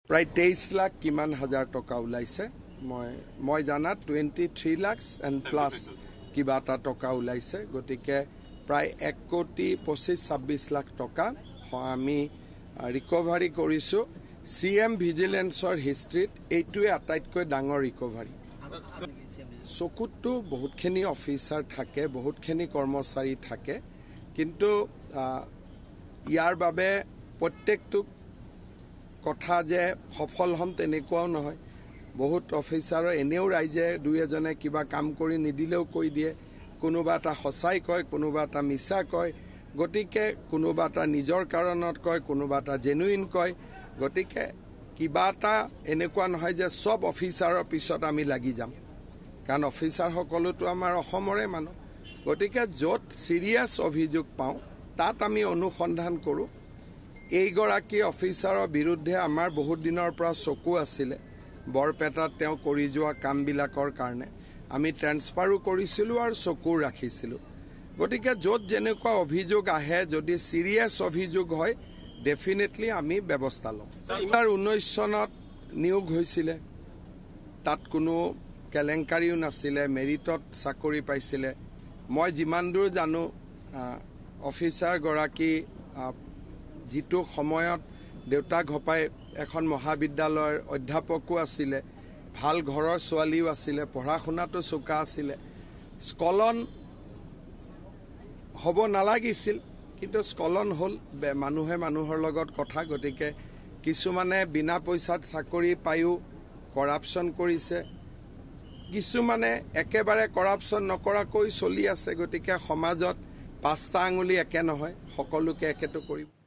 প্ৰায় 23 লাখ কিমান হাজাৰ টকা ওলাইছে মই জানাত 23 লাখ এণ্ড প্লাছ কিবা এটা টকা ওলাইছে গতিকে প্ৰায় 1,25,26 লাখ টকা আমি ৰিকভাৰী কৰিছোঁ CM ভিজিলেন্সৰ হিষ্ট্ৰীত এইটোৱে আটাইতকৈ ডাঙৰ ৰিকভাৰী চকুতটো বহুতখিনি অফিচাৰ থাকে বহুতখিনি কৰ্মচাৰী থাকে কিন্তু ইয়াৰ বাবে প্ৰত্যেকটো কথা যে সফল হম তেনেকুৱাও নহয় বহুত অফিচাৰৰ এনেও ৰাইজে দুই এজনে কিবা কাম কৰি নিদিলেও কৈ দিয়ে কোনোবা এটা সঁচাই কয় কোনোবা এটা মিছা কয় গতিকে কোনোবা এটা নিজৰ কাৰণত কয় কোনোবা এটা জেনুইন কয় গতিকে কিবা এটা এনেকুৱা নহয় যে সব অফিচাৰৰ পিছত আমি লাগি যাম কাৰণ অফিচাৰ সকলোতো আমাৰ অসমৰে মানুহ গতিকে য'ত সিৰিয়াছ অভিযোগ পাওঁ তাত আমি অনুসন্ধান কৰোঁ এইগৰাকী অফিচাৰৰ বিৰুদ্ধে আমাৰ বহুত দিনৰ পৰা চকু আছিলে বৰপেটাত তেওঁ কৰি যোৱা কামবিলাকৰ কাৰণে আমি ট্ৰান্সফাৰো কৰিছিলোঁ আৰু চকু ৰাখিছিলোঁ গতিকে য'ত যেনেকুৱা অভিযোগ আহে যদি সিৰিয়াছ অভিযোগ হয় ডেফিনেটলি আমি ব্যৱস্থা লওঁ 2019 চনত নিয়োগ হৈছিলে তাত কোনো কেলেংকাৰীও নাছিলে মেৰিটত চাকৰি পাইছিলে মই যিমান দূৰ জানো অফিচাৰ গৰাকী যিটো সময়ত দেউতাক ঘপাই এখন মহাবিদ্যালয়ৰ অধ্যাপকো আছিলে ভাল ঘৰৰ ছোৱালীও আছিলে পঢ়া শুনাটো চোকা আছিলে স্কলন হ'ব নালাগিছিল কিন্তু স্কলন হ'ল মানুহে মানুহৰ লগত কথা গতিকে কিছুমানে বিনা পইচাত চাকৰি পায়ো কৰাপশ্যন কৰিছে কিছুমানে একেবাৰে কৰাপশ্যন নকৰাকৈ চলি আছে গতিকে সমাজত পাঁচটা আঙুলি একে নহয় সকলোকে একেটো কৰিব